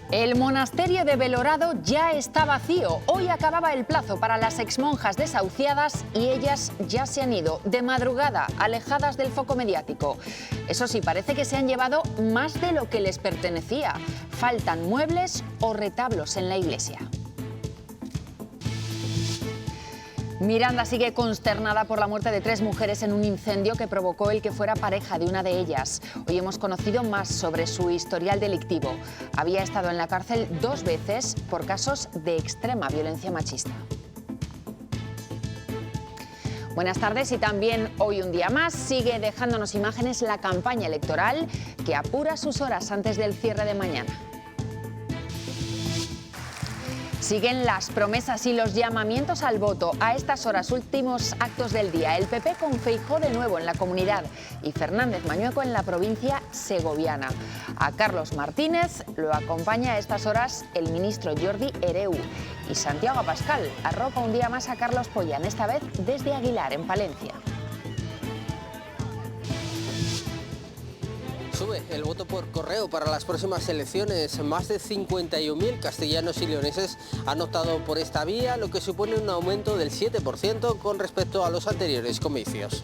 El monasterio de Belorado ya está vacío. Hoy acababa el plazo para las exmonjas desahuciadas y ellas ya se han ido de madrugada, alejadas del foco mediático. Eso sí, parece que se han llevado más de lo que les pertenecía. Faltan muebles o retablos en la iglesia. Miranda sigue consternada por la muerte de 3 mujeres en un incendio que provocó el que fuera pareja de una de ellas. Hoy hemos conocido más sobre su historial delictivo. Había estado en la cárcel 2 veces por casos de extrema violencia machista. Buenas tardes y también hoy un día más sigue dejándonos imágenes la campaña electoral que apura sus horas antes del cierre de mañana. Siguen las promesas y los llamamientos al voto. A estas horas, últimos actos del día. El PP con Feijóo de nuevo en la Comunidad y Fernández Mañueco en la provincia segoviana. A Carlos Martínez lo acompaña a estas horas el ministro Jordi Hereu. Y Santiago Abascal arropa un día más a Carlos Pollán, esta vez desde Aguilar, en Palencia. Sube el voto por correo para las próximas elecciones. Más de 51.000 castellanos y leoneses han optado por esta vía, lo que supone un aumento del 7% con respecto a los anteriores comicios.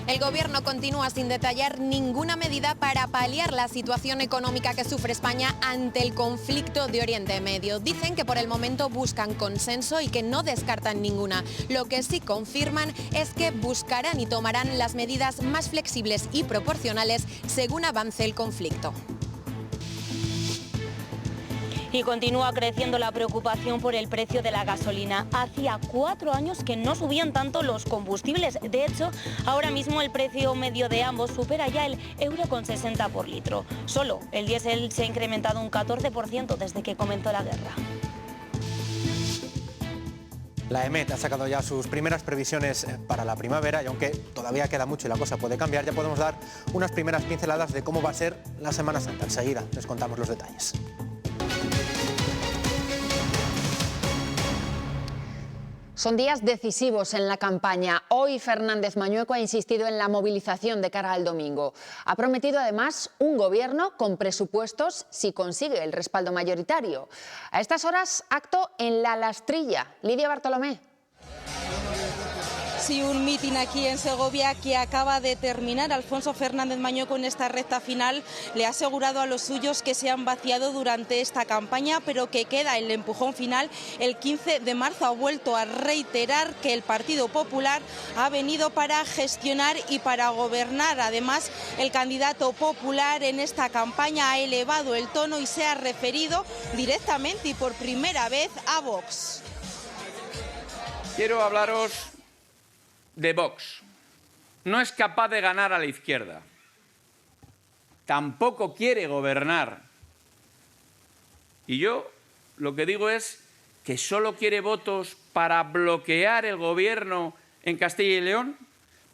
El Gobierno continúa sin detallar ninguna medida para paliar la situación económica que sufre España ante el conflicto de Oriente Medio. Dicen que por el momento buscan consenso y que no descartan ninguna. Lo que sí confirman es que buscarán y tomarán las medidas más flexibles y proporcionales según avance el conflicto. Y continúa creciendo la preocupación por el precio de la gasolina. Hacía 4 años que no subían tanto los combustibles. De hecho, ahora mismo el precio medio de ambos supera ya el €1,60 por litro. Solo el diésel se ha incrementado un 14% desde que comenzó la guerra. La EMET ha sacado ya sus primeras previsiones para la primavera y aunque todavía queda mucho y la cosa puede cambiar, ya podemos dar unas primeras pinceladas de cómo va a ser la Semana Santa. Enseguida les contamos los detalles. Son días decisivos en la campaña. Hoy Fernández Mañueco ha insistido en la movilización de cara al domingo. Ha prometido además un gobierno con presupuestos si consigue el respaldo mayoritario. A estas horas, acto en La Lastrilla. Lidia Bartolomé. Sí, un mitin aquí en Segovia que acaba de terminar. Alfonso Fernández Mañueco en esta recta final le ha asegurado a los suyos que se han vaciado durante esta campaña, pero que queda el empujón final. El 15 de marzo ha vuelto a reiterar que el Partido Popular ha venido para gestionar y para gobernar. Además, el candidato popular en esta campaña ha elevado el tono y se ha referido directamente y por primera vez a Vox. Quiero hablaros de Vox. No es capaz de ganar a la izquierda. Tampoco quiere gobernar. Y yo lo que digo es que solo quiere votos para bloquear el gobierno en Castilla y León,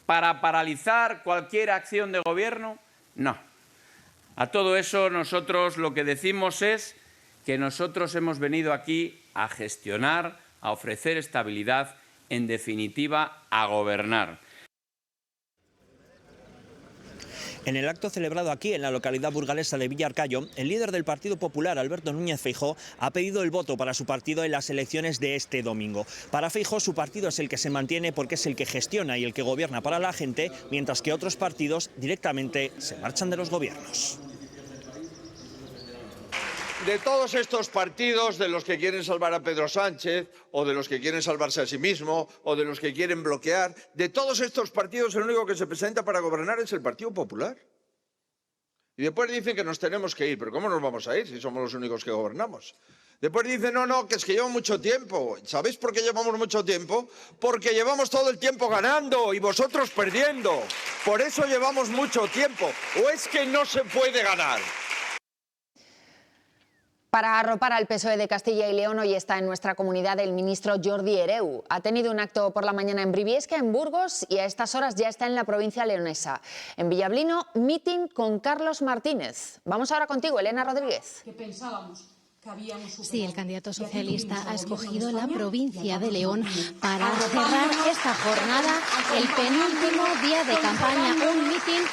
para paralizar cualquier acción de gobierno. No. A todo eso nosotros lo que decimos es que nosotros hemos venido aquí a gestionar, a ofrecer estabilidad, en definitiva, a gobernar. En el acto celebrado aquí, en la localidad burgalesa de Villarcayo, el líder del Partido Popular, Alberto Núñez Feijóo, ha pedido el voto para su partido en las elecciones de este domingo. Para Feijóo, su partido es el que se mantiene porque es el que gestiona y el que gobierna para la gente, mientras que otros partidos directamente se marchan de los gobiernos. De todos estos partidos, de los que quieren salvar a Pedro Sánchez, o de los que quieren salvarse a sí mismo, o de los que quieren bloquear, de todos estos partidos el único que se presenta para gobernar es el Partido Popular. Y después dicen que nos tenemos que ir, pero ¿cómo nos vamos a ir si somos los únicos que gobernamos? Después dicen, no, que es que lleva mucho tiempo. ¿Sabéis por qué llevamos mucho tiempo? Porque llevamos todo el tiempo ganando y vosotros perdiendo. Por eso llevamos mucho tiempo. ¿O es que no se puede ganar? Para arropar al PSOE de Castilla y León, hoy está en nuestra comunidad el ministro Jordi Hereu. Ha tenido un acto por la mañana en Briviesca, en Burgos, y a estas horas ya está en la provincia leonesa. En Villablino, mitin con Carlos Martínez. Vamos ahora contigo, Elena Rodríguez. ¿Qué pensábamos? Sí, el candidato socialista ha escogido la provincia de León para cerrar esta jornada, el penúltimo día de campaña, un mitin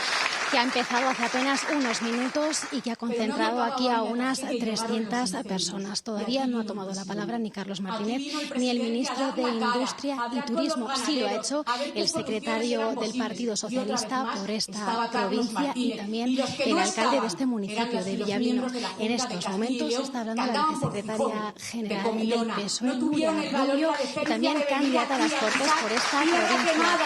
que ha empezado hace apenas unos minutos y que ha concentrado aquí a unas 300 personas. Todavía no ha tomado la palabra ni Carlos Martínez ni el ministro de Industria y Turismo. Sí lo ha hecho el secretario del Partido Socialista por esta provincia y también el alcalde de este municipio de Villablino. En estos momentos está hablando la vicesecretaria general del PSOE, Nuria Rubio, y también candidata a las Cortes por esta provincia.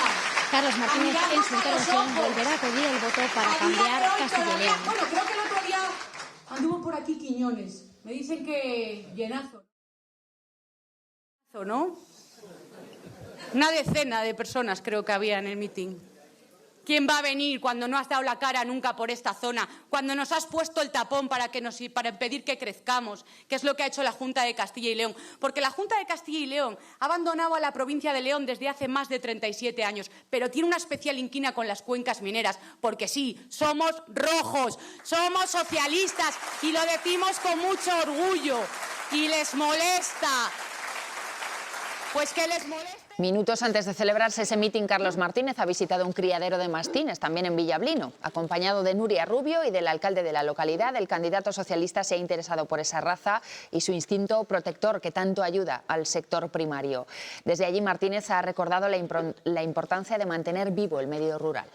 Carlos Martínez, en su intervención, volverá a pedir el voto para cambiar Castilla y León. Bueno, creo que el otro día anduvo por aquí Quiñones. Me dicen que llenazo, ¿no? Una decena de personas creo que había en el mitin. ¿Quién va a venir cuando no has dado la cara nunca por esta zona? Cuando nos has puesto el tapón para impedir que crezcamos, que es lo que ha hecho la Junta de Castilla y León. Porque la Junta de Castilla y León ha abandonado a la provincia de León desde hace más de 37 años, pero tiene una especial inquina con las cuencas mineras, porque sí, somos rojos, somos socialistas y lo decimos con mucho orgullo. Y les molesta, pues que les moleste. Minutos antes de celebrarse ese mitin, Carlos Martínez ha visitado un criadero de mastines, también en Villablino. Acompañado de Nuria Rubio y del alcalde de la localidad, el candidato socialista se ha interesado por esa raza y su instinto protector que tanto ayuda al sector primario. Desde allí, Martínez ha recordado la importancia de mantener vivo el medio rural.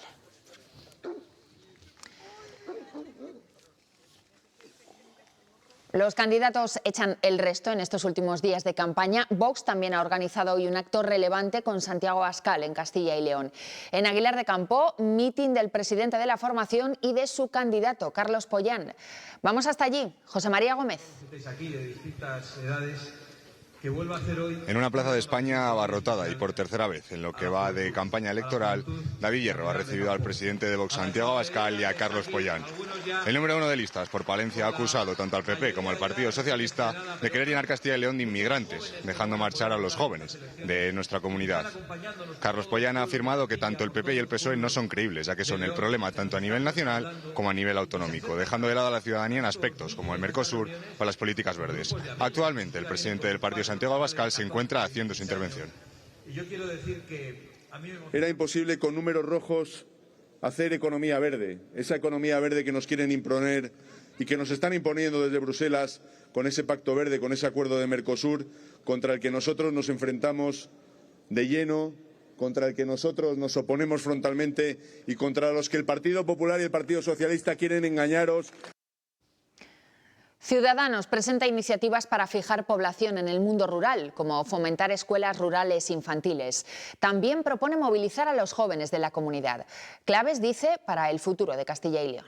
Los candidatos echan el resto en estos últimos días de campaña. Vox también ha organizado hoy un acto relevante con Santiago Abascal en Castilla y León. En Aguilar de Campo, mitin del presidente de la formación y de su candidato, Carlos Pollán. Vamos hasta allí. José María Gómez. Aquí de distintas edades, que vuelva a hacer hoy. En una plaza de España abarrotada y por tercera vez en lo que va de campaña electoral, David Hierro ha recibido al presidente de Vox, Santiago Abascal, y a Carlos Pollán. El número 1 de listas por Palencia ha acusado tanto al PP como al Partido Socialista de querer llenar Castilla y León de inmigrantes, dejando marchar a los jóvenes de nuestra comunidad. Carlos Pollán ha afirmado que tanto el PP y el PSOE no son creíbles, ya que son el problema tanto a nivel nacional como a nivel autonómico, dejando de lado a la ciudadanía en aspectos como el Mercosur o las políticas verdes. Actualmente, el presidente del Partido, Santiago Abascal, se encuentra haciendo su intervención. Era imposible con números rojos hacer economía verde, esa economía verde que nos quieren imponer y que nos están imponiendo desde Bruselas con ese pacto verde, con ese acuerdo de Mercosur, contra el que nosotros nos enfrentamos de lleno, contra el que nosotros nos oponemos frontalmente y contra los que el Partido Popular y el Partido Socialista quieren engañaros. Ciudadanos presenta iniciativas para fijar población en el mundo rural, como fomentar escuelas rurales infantiles. También propone movilizar a los jóvenes de la comunidad. Claves, dice, para el futuro de Castilla y León.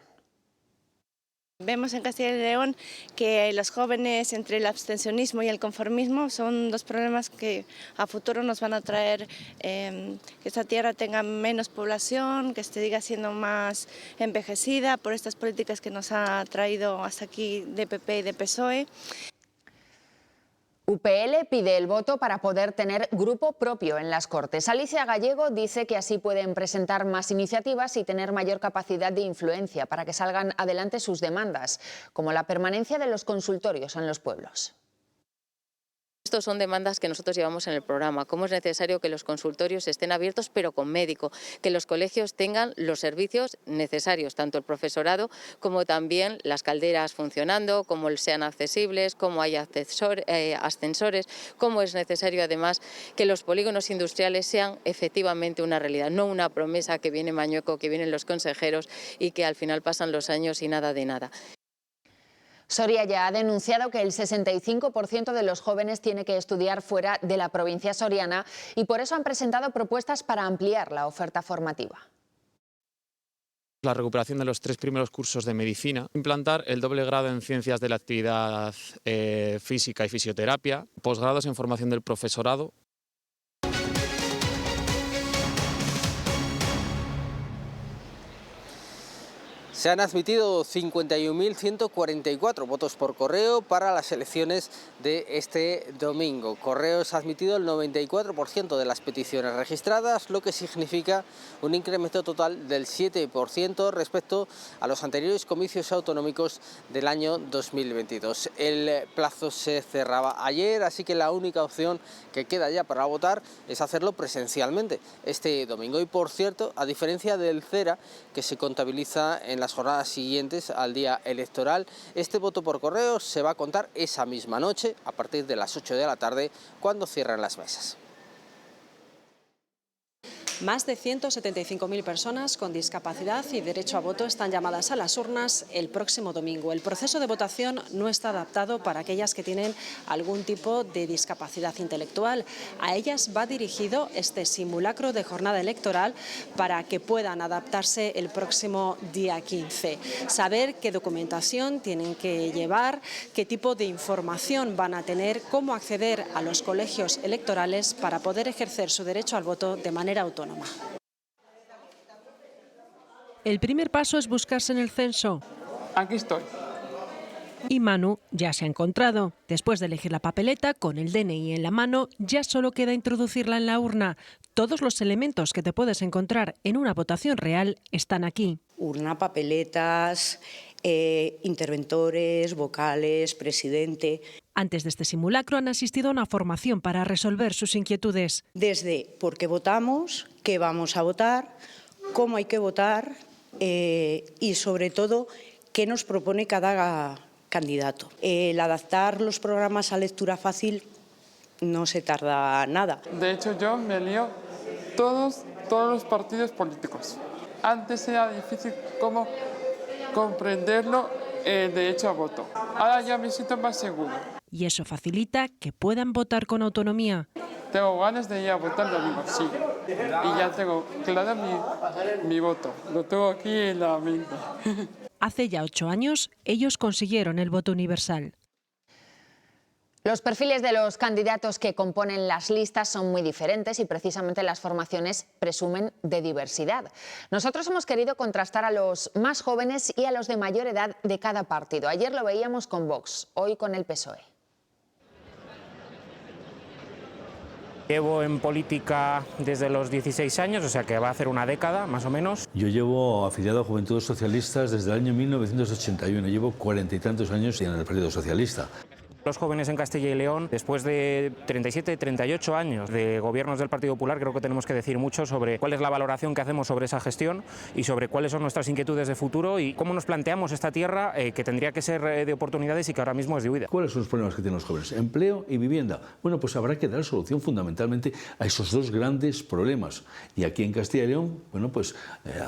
Vemos en Castilla y León que los jóvenes, entre el abstencionismo y el conformismo, son dos problemas que a futuro nos van a traer que esta tierra tenga menos población, que siga siendo más envejecida por estas políticas que nos ha traído hasta aquí de PP y de PSOE. UPL pide el voto para poder tener grupo propio en las Cortes. Alicia Gallego dice que así pueden presentar más iniciativas y tener mayor capacidad de influencia para que salgan adelante sus demandas, como la permanencia de los consultorios en los pueblos. Estos son demandas que nosotros llevamos en el programa, cómo es necesario que los consultorios estén abiertos pero con médico, que los colegios tengan los servicios necesarios, tanto el profesorado como también las calderas funcionando, cómo sean accesibles, cómo hay ascensores, cómo es necesario además que los polígonos industriales sean efectivamente una realidad, no una promesa que viene Mañueco, que vienen los consejeros y que al final pasan los años y nada de nada. Soria ya ha denunciado que el 65% de los jóvenes tiene que estudiar fuera de la provincia soriana y por eso han presentado propuestas para ampliar la oferta formativa. La recuperación de los 3 primeros cursos de medicina, implantar el doble grado en ciencias de la actividad física y fisioterapia, posgrados en formación del profesorado. Se han admitido 51.144 votos por correo para las elecciones de este domingo. Correos ha admitido el 94% de las peticiones registradas, lo que significa un incremento total del 7% respecto a los anteriores comicios autonómicos del año 2022. El plazo se cerraba ayer, así que la única opción que queda ya para votar es hacerlo presencialmente este domingo. Y por cierto, a diferencia del CERA, que se contabiliza en las jornadas siguientes al día electoral, este voto por correo se va a contar esa misma noche a partir de las 8 de la tarde, cuando cierran las mesas. Más de 175.000 personas con discapacidad y derecho a voto están llamadas a las urnas el próximo domingo. El proceso de votación no está adaptado para aquellas que tienen algún tipo de discapacidad intelectual. A ellas va dirigido este simulacro de jornada electoral para que puedan adaptarse el próximo día 15. Saber qué documentación tienen que llevar, qué tipo de información van a tener, cómo acceder a los colegios electorales para poder ejercer su derecho al voto de manera autónoma. El primer paso es buscarse en el censo. Aquí estoy. Y Manu ya se ha encontrado. Después de elegir la papeleta, con el DNI en la mano, ya solo queda introducirla en la urna. Todos los elementos que te puedes encontrar en una votación real están aquí. Urna, papeletas, interventores, vocales, presidente. Antes de este simulacro han asistido a una formación para resolver sus inquietudes. Desde por qué votamos, qué vamos a votar, cómo hay que votar y sobre todo qué nos propone cada candidato. El adaptar los programas a lectura fácil no se tarda nada. De hecho, yo me lío todos los partidos políticos. Antes era difícil cómo comprenderlo, el derecho a voto. Ahora ya me siento más seguro. Y eso facilita que puedan votar con autonomía. Tengo ganas de ir a votar el domingo, sí. Y ya tengo claro mi voto. Lo tengo aquí en la mente. Hace ya 8 años, ellos consiguieron el voto universal. Los perfiles de los candidatos que componen las listas son muy diferentes y precisamente las formaciones presumen de diversidad. Nosotros hemos querido contrastar a los más jóvenes y a los de mayor edad de cada partido. Ayer lo veíamos con Vox, hoy con el PSOE. Llevo en política desde los 16 años, o sea que va a hacer una década más o menos. Yo llevo afiliado a Juventudes Socialistas desde el año 1981, llevo 40 y tantos años en el Partido Socialista. Los jóvenes en Castilla y León, después de 37, 38 años de gobiernos del Partido Popular, creo que tenemos que decir mucho sobre cuál es la valoración que hacemos sobre esa gestión y sobre cuáles son nuestras inquietudes de futuro y cómo nos planteamos esta tierra que tendría que ser de oportunidades y que ahora mismo es de huida. ¿Cuáles son los problemas que tienen los jóvenes? Empleo y vivienda. Bueno, pues habrá que dar solución fundamentalmente a esos dos grandes problemas. Y aquí en Castilla y León, bueno, pues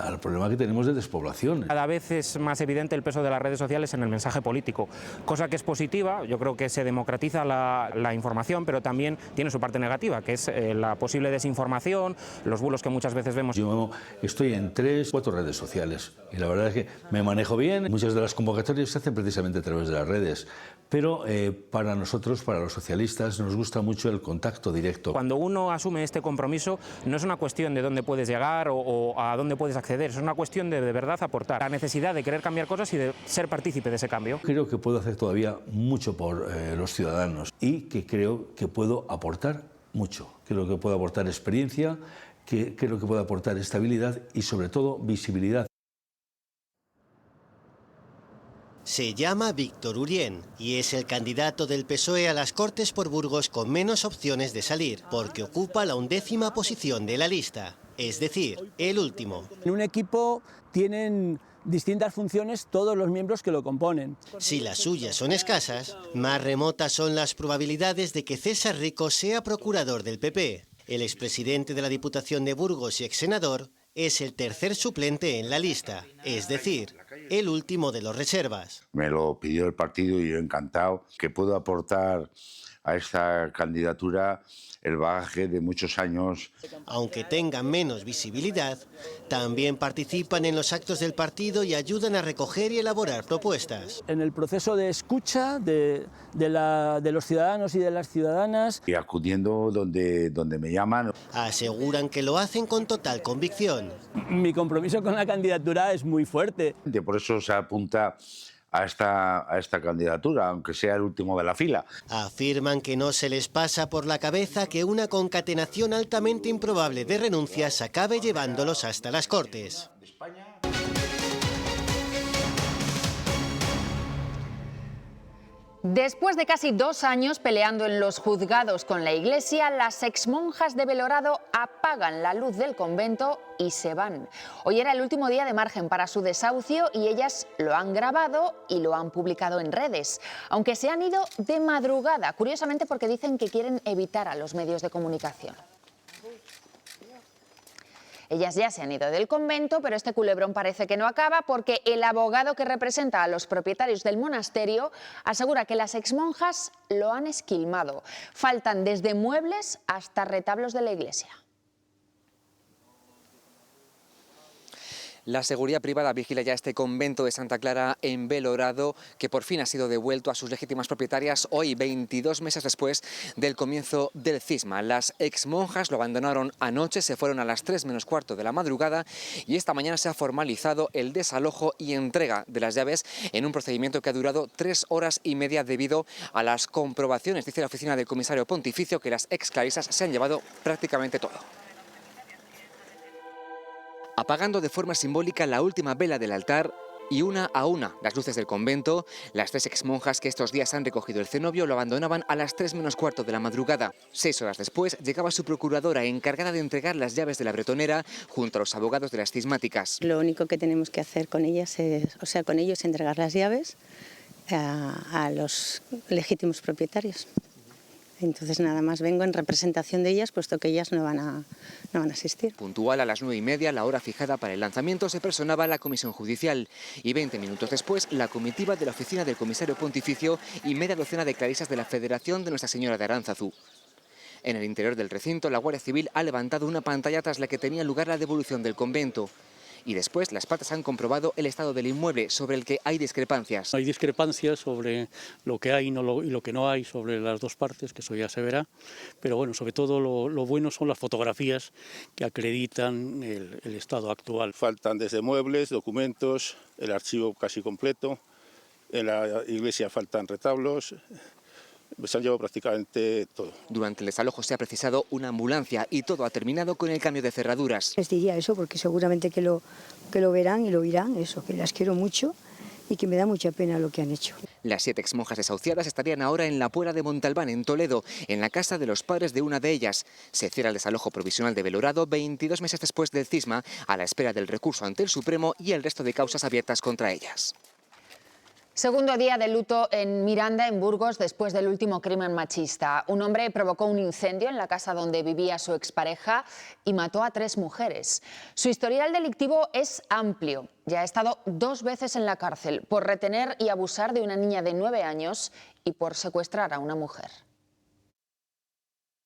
al problema que tenemos de despoblación. Cada vez es más evidente el peso de las redes sociales en el mensaje político, cosa que es positiva. Yo creo que se democratiza la información, pero también tiene su parte negativa, que es la posible desinformación, los bulos que muchas veces vemos. Yo estoy en 3 o 4 redes sociales y la verdad es que me manejo bien. Muchas de las convocatorias se hacen precisamente a través de las redes, pero para nosotros, para los socialistas, nos gusta mucho el contacto directo. Cuando uno asume este compromiso, no es una cuestión de dónde puedes llegar o a dónde puedes acceder, es una cuestión de verdad aportar, la necesidad de querer cambiar cosas y de ser partícipe de ese cambio. Creo que puedo hacer todavía mucho por los ciudadanos y que creo que puedo aportar mucho. Creo que puedo aportar experiencia, que creo que puedo aportar estabilidad y sobre todo visibilidad. Se llama Víctor Urien y es el candidato del PSOE a las Cortes por Burgos con menos opciones de salir, porque ocupa la 11ª posición de la lista, es decir, el último. En un equipo tienen distintas funciones todos los miembros que lo componen. Si las suyas son escasas, más remotas son las probabilidades de que César Rico sea procurador del PP. El expresidente de la Diputación de Burgos y exsenador es el tercer suplente en la lista, es decir, el último de los reservas. Me lo pidió el partido y yo encantado, que puedo aportar a esta candidatura el bagaje de muchos años. Aunque tengan menos visibilidad, también participan en los actos del partido y ayudan a recoger y elaborar propuestas. En el proceso de escucha de los ciudadanos y de las ciudadanas. Y acudiendo donde me llaman. Aseguran que lo hacen con total convicción. Mi compromiso con la candidatura es muy fuerte. Por eso se apunta a esta candidatura, aunque sea el último de la fila. Afirman que no se les pasa por la cabeza que una concatenación altamente improbable de renuncias acabe llevándolos hasta las Cortes. Después de casi 2 años peleando en los juzgados con la Iglesia, las exmonjas de Belorado apagan la luz del convento y se van. Hoy era el último día de margen para su desahucio y ellas lo han grabado y lo han publicado en redes, aunque se han ido de madrugada, curiosamente porque dicen que quieren evitar a los medios de comunicación. Ellas ya se han ido del convento, pero este culebrón parece que no acaba porque el abogado que representa a los propietarios del monasterio asegura que las exmonjas lo han esquilmado. Faltan desde muebles hasta retablos de la iglesia. La seguridad privada vigila ya este convento de Santa Clara en Belorado, que por fin ha sido devuelto a sus legítimas propietarias hoy, 22 meses después del comienzo del cisma. Las exmonjas lo abandonaron anoche, se fueron a las 3 menos cuarto de la madrugada y esta mañana se ha formalizado el desalojo y entrega de las llaves en un procedimiento que ha durado 3 horas y media debido a las comprobaciones. Dice la oficina del comisario pontificio que las exclarisas se han llevado prácticamente todo. Apagando de forma simbólica la última vela del altar y una a una las luces del convento, las 3 exmonjas que estos días han recogido el cenobio lo abandonaban a las 3 menos cuarto de la madrugada. 6 horas después llegaba su procuradora encargada de entregar las llaves de la bretonera junto a los abogados de las cismáticas. Lo único que tenemos que hacer con ellas con ellos es entregar las llaves a los legítimos propietarios. Entonces nada más vengo en representación de ellas, puesto que ellas no van a asistir. Puntual a las 9:30, la hora fijada para el lanzamiento, se personaba la comisión judicial y 20 minutos después la comitiva de la oficina del comisario pontificio y media docena de clarisas de la Federación de Nuestra Señora de Aránzazu. En el interior del recinto, la Guardia Civil ha levantado una pantalla tras la que tenía lugar la devolución del convento. Y después las partes han comprobado el estado del inmueble, sobre el que hay discrepancias. Hay discrepancias sobre lo que hay y lo que no hay sobre las dos partes, que eso ya se verá, pero bueno, sobre todo lo bueno son las fotografías que acreditan el estado actual. Faltan desde muebles, documentos, el archivo casi completo, en la iglesia faltan retablos. Se han llevado prácticamente todo. Durante el desalojo se ha precisado una ambulancia y todo ha terminado con el cambio de cerraduras. Les diría eso porque seguramente que lo verán y lo oirán, eso, que las quiero mucho y que me da mucha pena lo que han hecho. Las 7 exmonjas desahuciadas estarían ahora en la Puebla de Montalbán, en Toledo, en la casa de los padres de una de ellas. Se cierra el desalojo provisional de Belorado 22 meses después del cisma, a la espera del recurso ante el Supremo y el resto de causas abiertas contra ellas. Segundo día de luto en Miranda, en Burgos, después del último crimen machista. Un hombre provocó un incendio en la casa donde vivía su expareja y mató a 3 mujeres. Su historial delictivo es amplio. Ya ha estado 2 veces en la cárcel por retener y abusar de una niña de 9 años y por secuestrar a una mujer.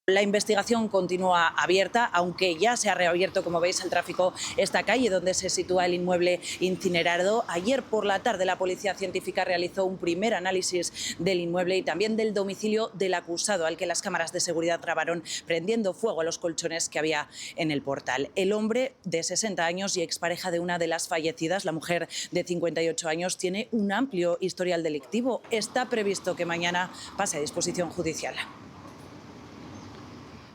La investigación continúa abierta, aunque ya se ha reabierto, como veis, el tráfico esta calle donde se sitúa el inmueble incinerado. Ayer por la tarde la Policía Científica realizó un primer análisis del inmueble y también del domicilio del acusado, al que las cámaras de seguridad grabaron prendiendo fuego a los colchones que había en el portal. El hombre, de 60 años y expareja de una de las fallecidas, la mujer de 58 años, tiene un amplio historial delictivo. Está previsto que mañana pase a disposición judicial.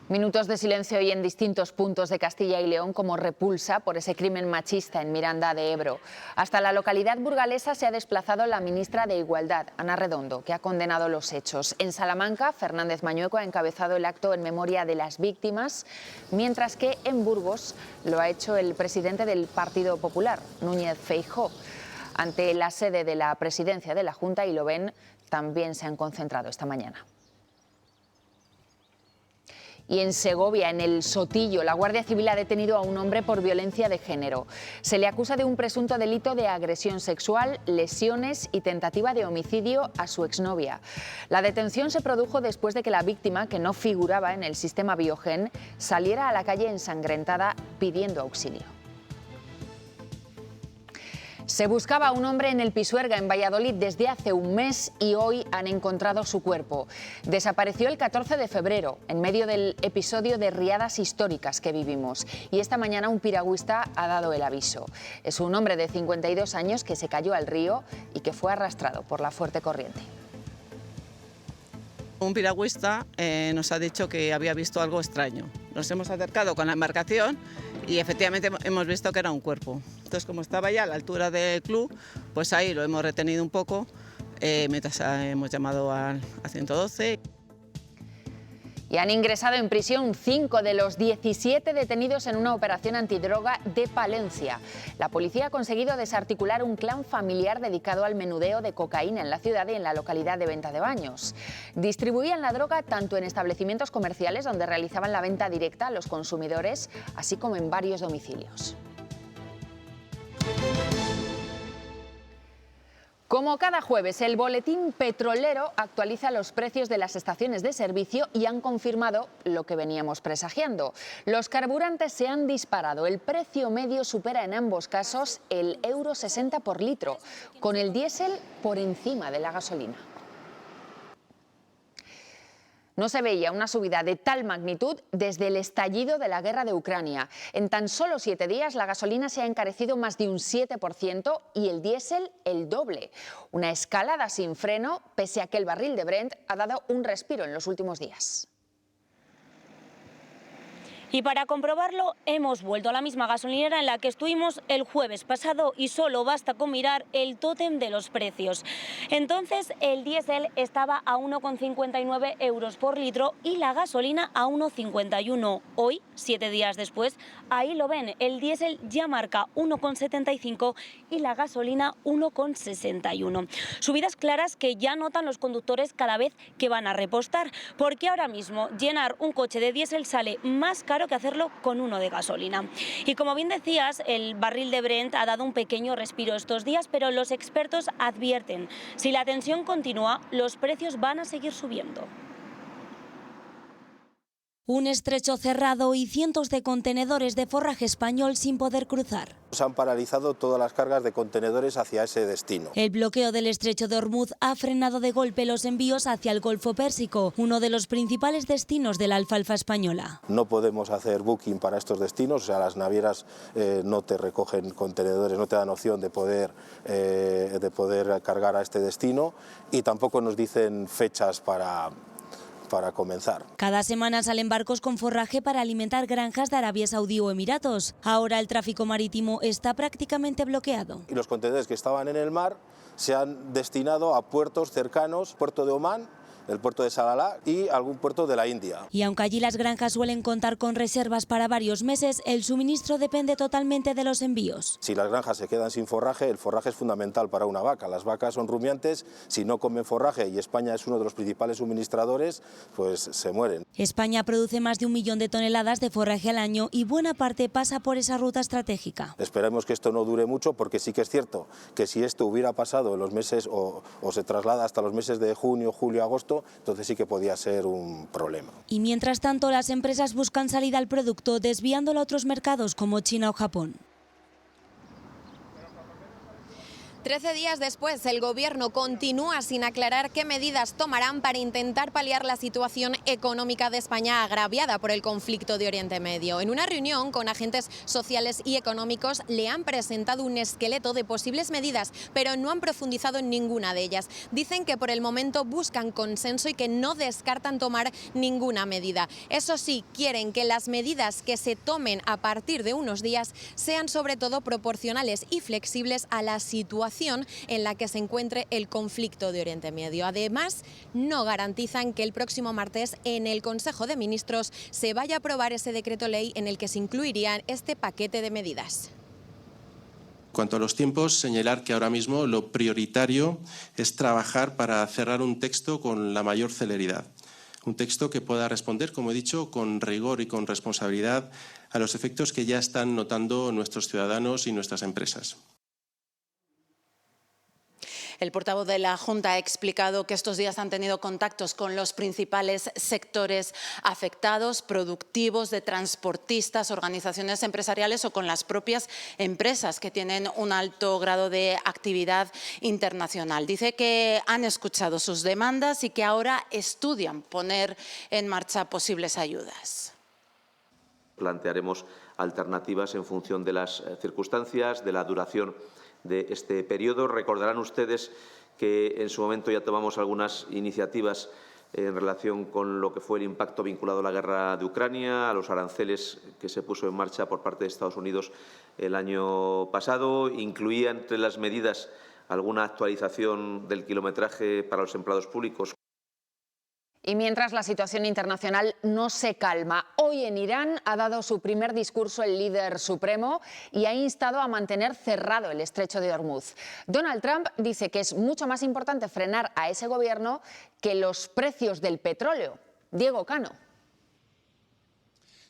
Minutos de silencio hoy en distintos puntos de Castilla y León como repulsa por ese crimen machista en Miranda de Ebro. Hasta la localidad burgalesa se ha desplazado la ministra de Igualdad, Ana Redondo, que ha condenado los hechos. En Salamanca, Fernández Mañueco ha encabezado el acto en memoria de las víctimas, mientras que en Burgos lo ha hecho el presidente del Partido Popular, Núñez Feijóo. Ante la sede de la presidencia de la Junta, y lo ven, también se han concentrado esta mañana. Y en Segovia, en el Sotillo, la Guardia Civil ha detenido a un hombre por violencia de género. Se le acusa de un presunto delito de agresión sexual, lesiones y tentativa de homicidio a su exnovia. La detención se produjo después de que la víctima, que no figuraba en el sistema Biogen, saliera a la calle ensangrentada pidiendo auxilio. Se buscaba a un hombre en el Pisuerga, en Valladolid, desde hace un mes y hoy han encontrado su cuerpo. Desapareció el 14 de febrero, en medio del episodio de riadas históricas que vivimos. Y esta mañana un piragüista ha dado el aviso. Es un hombre de 52 años que se cayó al río y que fue arrastrado por la fuerte corriente. Un piragüista nos ha dicho que había visto algo extraño. Nos hemos acercado con la embarcación y efectivamente hemos visto que era un cuerpo. Entonces, como estaba ya a la altura del club, pues ahí lo hemos retenido un poco, mientras hemos llamado a 112. Y han ingresado en prisión 5 de los 17 detenidos en una operación antidroga de Palencia. La policía ha conseguido desarticular un clan familiar dedicado al menudeo de cocaína en la ciudad y en la localidad de Venta de Baños. Distribuían la droga tanto en establecimientos comerciales donde realizaban la venta directa a los consumidores, así como en varios domicilios. Como cada jueves, el Boletín Petrolero actualiza los precios de las estaciones de servicio y han confirmado lo que veníamos presagiando. Los carburantes se han disparado. El precio medio supera en ambos casos el €60 por litro, con el diésel por encima de la gasolina. No se veía una subida de tal magnitud desde el estallido de la guerra de Ucrania. En tan solo 7 días la gasolina se ha encarecido más de un 7% y el diésel el doble. Una escalada sin freno, pese a que el barril de Brent ha dado un respiro en los últimos días. Y para comprobarlo, hemos vuelto a la misma gasolinera en la que estuvimos el jueves pasado y solo basta con mirar el tótem de los precios. Entonces, el diésel estaba a 1,59 € por litro y la gasolina a 1,51. Hoy, 7 días después, ahí lo ven, el diésel ya marca 1,75 y la gasolina 1,61. Subidas claras que ya notan los conductores cada vez que van a repostar, porque ahora mismo llenar un coche de diésel sale más caro que hacerlo con uno de gasolina. Y como bien decías, el barril de Brent ha dado un pequeño respiro estos días, pero los expertos advierten, si la tensión continúa, los precios van a seguir subiendo. Un estrecho cerrado y cientos de contenedores de forraje español sin poder cruzar. Se han paralizado todas las cargas de contenedores hacia ese destino. El bloqueo del estrecho de Ormuz ha frenado de golpe los envíos hacia el Golfo Pérsico, uno de los principales destinos de la alfalfa española. No podemos hacer booking para estos destinos, o sea, las navieras no te recogen contenedores, no te dan opción de poder cargar a este destino y tampoco nos dicen fechas para comenzar. Cada semana salen barcos con forraje para alimentar granjas de Arabia Saudí o Emiratos. Ahora el tráfico marítimo está prácticamente bloqueado. Y los contenedores que estaban en el mar se han destinado a puertos cercanos, puerto de Omán, el puerto de Salalah y algún puerto de la India. Y aunque allí las granjas suelen contar con reservas para varios meses, el suministro depende totalmente de los envíos. Si las granjas se quedan sin forraje, el forraje es fundamental para una vaca. Las vacas son rumiantes, si no comen forraje y España es uno de los principales suministradores, pues se mueren. España produce más de 1 millón de toneladas de forraje al año y buena parte pasa por esa ruta estratégica. Esperemos que esto no dure mucho porque sí que es cierto que si esto hubiera pasado en los meses o se traslada hasta los meses de junio, julio, agosto, entonces sí que podía ser un problema. Y mientras tanto, las empresas buscan salida al producto desviándolo a otros mercados como China o Japón. 13 días después, el Gobierno continúa sin aclarar qué medidas tomarán para intentar paliar la situación económica de España agraviada por el conflicto de Oriente Medio. En una reunión con agentes sociales y económicos le han presentado un esqueleto de posibles medidas, pero no han profundizado en ninguna de ellas. Dicen que por el momento buscan consenso y que no descartan tomar ninguna medida. Eso sí, quieren que las medidas que se tomen a partir de unos días sean sobre todo proporcionales y flexibles a la situación en la que se encuentre el conflicto de Oriente Medio. Además, no garantizan que el próximo martes en el Consejo de Ministros se vaya a aprobar ese decreto ley en el que se incluiría este paquete de medidas. En cuanto a los tiempos, señalar que ahora mismo lo prioritario es trabajar para cerrar un texto con la mayor celeridad. Un texto que pueda responder, como he dicho, con rigor y con responsabilidad a los efectos que ya están notando nuestros ciudadanos y nuestras empresas. El portavoz de la Junta ha explicado que estos días han tenido contactos con los principales sectores afectados, productivos, de transportistas, organizaciones empresariales o con las propias empresas que tienen un alto grado de actividad internacional. Dice que han escuchado sus demandas y que ahora estudian poner en marcha posibles ayudas. Plantearemos alternativas en función de las circunstancias, de la duración de este periodo. Recordarán ustedes que en su momento ya tomamos algunas iniciativas en relación con lo que fue el impacto vinculado a la guerra de Ucrania, a los aranceles que se puso en marcha por parte de Estados Unidos el año pasado. Incluía entre las medidas alguna actualización del kilometraje para los empleados públicos. Y mientras la situación internacional no se calma, hoy en Irán ha dado su primer discurso el líder supremo y ha instado a mantener cerrado el estrecho de Hormuz. Donald Trump dice que es mucho más importante frenar a ese gobierno que los precios del petróleo. Diego Cano.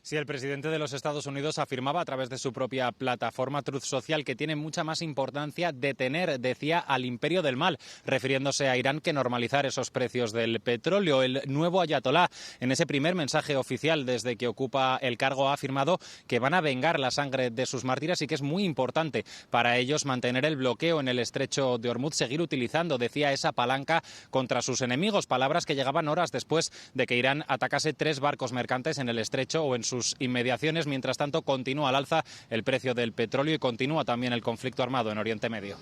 Sí, el presidente de los Estados Unidos afirmaba a través de su propia plataforma Truth Social que tiene mucha más importancia detener, decía, al imperio del mal, refiriéndose a Irán, que normalizar esos precios del petróleo. El nuevo ayatolá, en ese primer mensaje oficial desde que ocupa el cargo, ha afirmado que van a vengar la sangre de sus mártires y que es muy importante para ellos mantener el bloqueo en el estrecho de Hormuz, seguir utilizando, decía, esa palanca contra sus enemigos. Palabras que llegaban horas después de que Irán atacase 3 barcos mercantes en el estrecho o en sus inmediaciones. Mientras tanto, continúa al alza el precio del petróleo y continúa también el conflicto armado en Oriente Medio.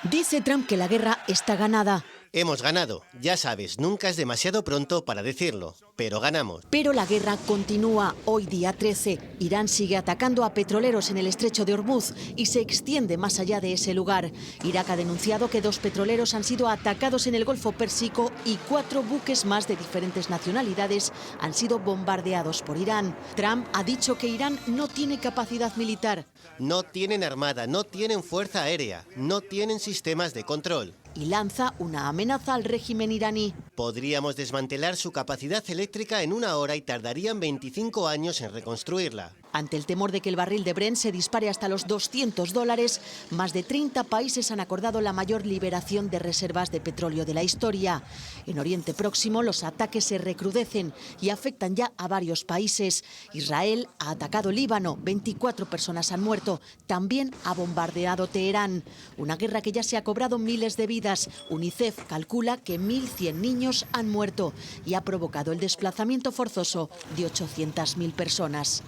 Dice Trump que la guerra está ganada. Hemos ganado. Ya sabes, nunca es demasiado pronto para decirlo, pero ganamos. Pero la guerra continúa. Hoy, día 13, Irán sigue atacando a petroleros en el estrecho de Hormuz y se extiende más allá de ese lugar. Irak ha denunciado que 2 petroleros han sido atacados en el Golfo Pérsico y 4 buques más de diferentes nacionalidades han sido bombardeados por Irán. Trump ha dicho que Irán no tiene capacidad militar. No tienen armada, no tienen fuerza aérea, no tienen sistemas de control. Y lanza una amenaza al régimen iraní. Podríamos desmantelar su capacidad eléctrica en 1 hora y tardarían 25 años en reconstruirla. Ante el temor de que el barril de Brent se dispare hasta los $200, más de 30 países han acordado la mayor liberación de reservas de petróleo de la historia. En Oriente Próximo los ataques se recrudecen y afectan ya a varios países. Israel ha atacado Líbano, 24 personas han muerto. También ha bombardeado Teherán. Una guerra que ya se ha cobrado miles de vidas. UNICEF calcula que 1.100 niños han muerto y ha provocado el desplazamiento forzoso de 800.000 personas.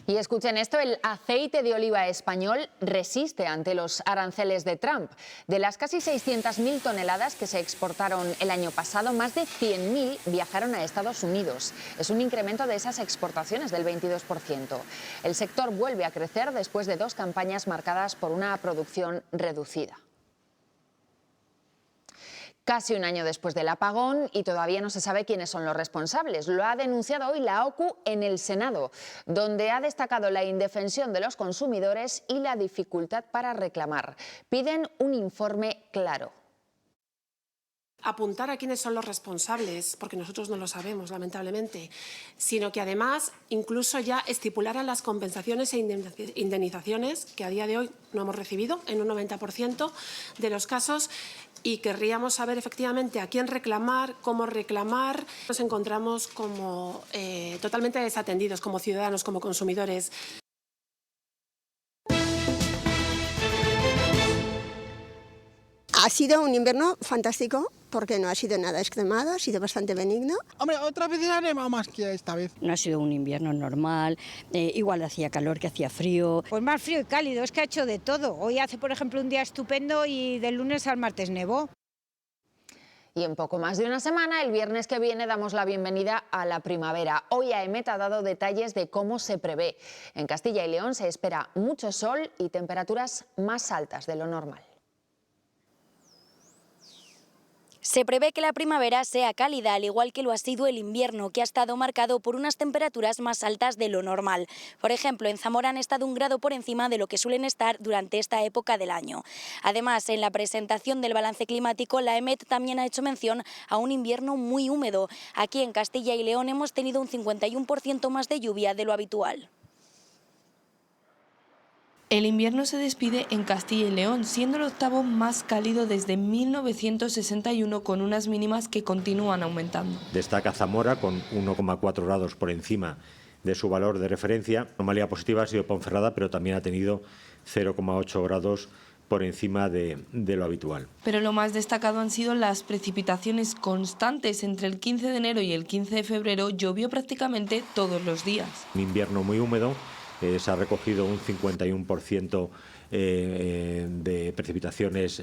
Y escuchen esto, el aceite de oliva español resiste ante los aranceles de Trump. De las casi 600.000 toneladas que se exportaron el año pasado, más de 100.000 viajaron a Estados Unidos. Es un incremento de esas exportaciones del 22%. El sector vuelve a crecer después de 2 campañas marcadas por una producción reducida. Casi un año después del apagón y todavía no se sabe quiénes son los responsables. Lo ha denunciado hoy la OCU en el Senado, donde ha destacado la indefensión de los consumidores y la dificultad para reclamar. Piden un informe claro. Apuntar a quiénes son los responsables, porque nosotros no lo sabemos, lamentablemente, sino que además incluso ya estipularan las compensaciones e indemnizaciones que a día de hoy no hemos recibido en un 90% de los casos. Y querríamos saber efectivamente a quién reclamar, cómo reclamar. Nos encontramos como totalmente desatendidos como ciudadanos, como consumidores. Ha sido un invierno fantástico porque no ha sido nada extremado, ha sido bastante benigno. Hombre, otra vez ha nevado más que esta vez. No ha sido un invierno normal, igual hacía calor que hacía frío. Pues más frío y cálido, es que ha hecho de todo. Hoy hace, por ejemplo, un día estupendo y del lunes al martes nevó. Y en poco más de una semana, el viernes que viene, damos la bienvenida a la primavera. Hoy AEMET ha dado detalles de cómo se prevé. En Castilla y León se espera mucho sol y temperaturas más altas de lo normal. Se prevé que la primavera sea cálida, al igual que lo ha sido el invierno, que ha estado marcado por unas temperaturas más altas de lo normal. Por ejemplo, en Zamora han estado 1 grado por encima de lo que suelen estar durante esta época del año. Además, en la presentación del balance climático, la EMET también ha hecho mención a un invierno muy húmedo. Aquí en Castilla y León hemos tenido un 51% más de lluvia de lo habitual. El invierno se despide en Castilla y León, siendo el octavo más cálido desde 1961, con unas mínimas que continúan aumentando. Destaca Zamora con 1,4 grados por encima de su valor de referencia. La anomalía positiva ha sido Ponferrada, pero también ha tenido 0,8 grados por encima de lo habitual. Pero lo más destacado han sido las precipitaciones constantes. Entre el 15 de enero y el 15 de febrero llovió prácticamente todos los días. Un invierno muy húmedo. Se ha recogido un 51% de precipitaciones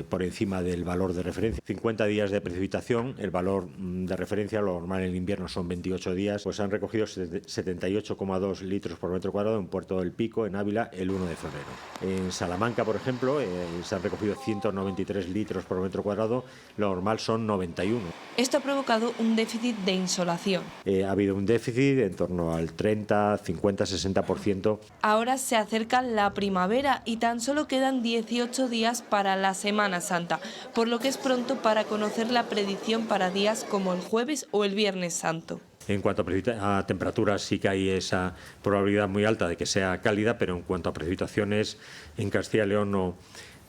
por encima del valor de referencia. 50 días de precipitación, el valor de referencia, lo normal en el invierno son 28 días, pues se han recogido 78,2 litros por metro cuadrado en Puerto del Pico, en Ávila, el 1 de febrero. En Salamanca, por ejemplo, se han recogido 193 litros por metro cuadrado, lo normal son 91. Esto ha provocado un déficit de insolación. Ha habido un déficit en torno al 30, 50, 60%. Ahora se acerca la primavera y tan solo quedan 18 días para la Semana Santa, por lo que es pronto para conocer la predicción para días como el jueves o el Viernes Santo. En cuanto a temperaturas, sí que hay esa probabilidad muy alta de que sea cálida, pero en cuanto a precipitaciones, en Castilla y León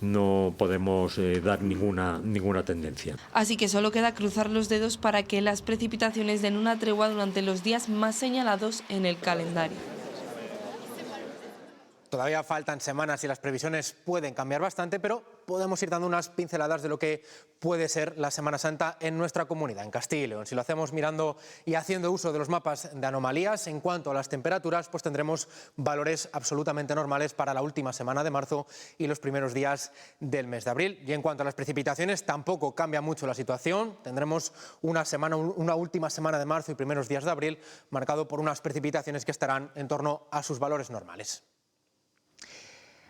no podemos dar ninguna tendencia. Así que solo queda cruzar los dedos para que las precipitaciones den una tregua durante los días más señalados en el calendario. Todavía faltan semanas y las previsiones pueden cambiar bastante, pero podemos ir dando unas pinceladas de lo que puede ser la Semana Santa en nuestra comunidad, en Castilla y León. Si lo hacemos mirando y haciendo uso de los mapas de anomalías, en cuanto a las temperaturas, pues tendremos valores absolutamente normales para la última semana de marzo y los primeros días del mes de abril. Y en cuanto a las precipitaciones, tampoco cambia mucho la situación. Tendremos una última semana de marzo y primeros días de abril marcado por unas precipitaciones que estarán en torno a sus valores normales.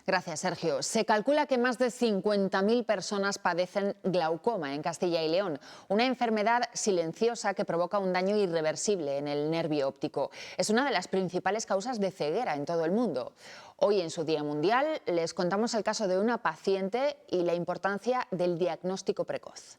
Gracias, Sergio. Se calcula que más de 50.000 personas padecen glaucoma en Castilla y León, una enfermedad silenciosa que provoca un daño irreversible en el nervio óptico. Es una de las principales causas de ceguera en todo el mundo. Hoy, en su Día Mundial, les contamos el caso de una paciente y la importancia del diagnóstico precoz.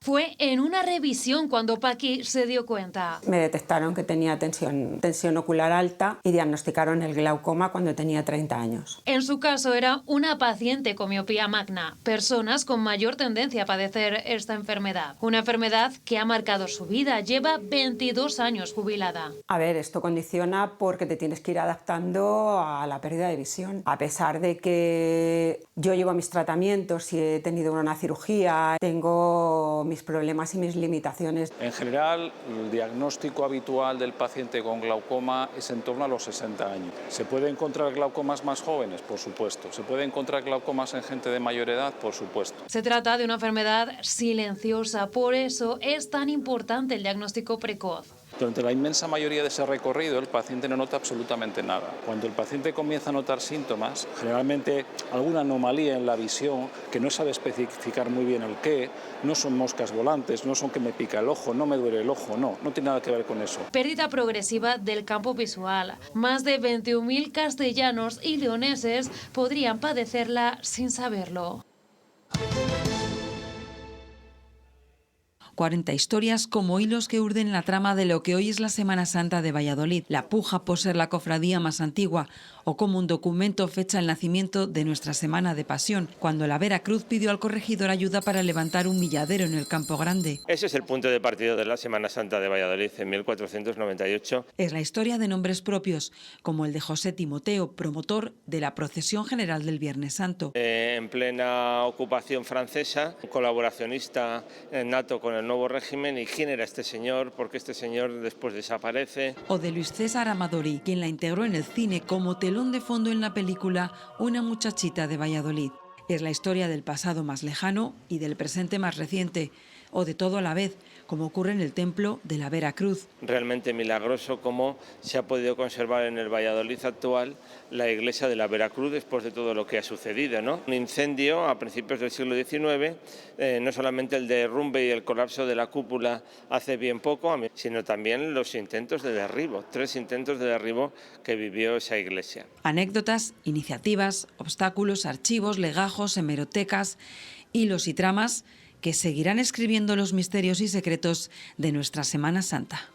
Fue en una revisión cuando Paqui se dio cuenta. Me detectaron que tenía tensión ocular alta y diagnosticaron el glaucoma cuando tenía 30 años. En su caso era una paciente con miopía magna, personas con mayor tendencia a padecer esta enfermedad. Una enfermedad que ha marcado su vida, lleva 22 años jubilada. A ver, esto condiciona porque te tienes que ir adaptando a la pérdida de visión. A pesar de que yo llevo mis tratamientos y he tenido una cirugía, tengo mis problemas y mis limitaciones. En general, el diagnóstico habitual del paciente con glaucoma es en torno a los 60 años. ¿Se puede encontrar glaucomas más jóvenes? Por supuesto. ¿Se puede encontrar glaucomas en gente de mayor edad? Por supuesto. Se trata de una enfermedad silenciosa, por eso es tan importante el diagnóstico precoz. Durante la inmensa mayoría de ese recorrido el paciente no nota absolutamente nada. Cuando el paciente comienza a notar síntomas, generalmente alguna anomalía en la visión que no sabe especificar muy bien el qué, no son moscas volantes, no son que me pica el ojo, no me duele el ojo, no tiene nada que ver con eso. Pérdida progresiva del campo visual. Más de 21.000 castellanos y leoneses podrían padecerla sin saberlo. 40 historias como hilos que urden la trama de lo que hoy es la Semana Santa de Valladolid, la puja por ser la cofradía más antigua, o como un documento fecha el nacimiento de nuestra Semana de Pasión, cuando la Vera Cruz pidió al corregidor ayuda para levantar un milladero en el Campo Grande. Ese es el punto de partida de la Semana Santa de Valladolid en 1498. Es la historia de nombres propios, como el de José Timoteo, promotor de la procesión general del Viernes Santo. En plena ocupación francesa, colaboracionista nato con el nuevo régimen. ¿Y quién era este señor? Porque este señor después desaparece. O de Luis César Amadori, quien la integró en el cine como telón de fondo en la película Una muchachita de Valladolid. Es la historia del pasado más lejano y del presente más reciente, o de todo a la vez, como ocurre en el templo de la Veracruz. Realmente milagroso cómo se ha podido conservar en el Valladolid actual la iglesia de la Veracruz después de todo lo que ha sucedido, ¿no? Un incendio a principios del siglo XIX, no solamente el derrumbe y el colapso de la cúpula hace bien poco, sino también los intentos de derribo, 3 intentos de derribo que vivió esa iglesia. Anécdotas, iniciativas, obstáculos, archivos, legajos, hemerotecas, hilos y tramas que seguirán escribiendo los misterios y secretos de nuestra Semana Santa.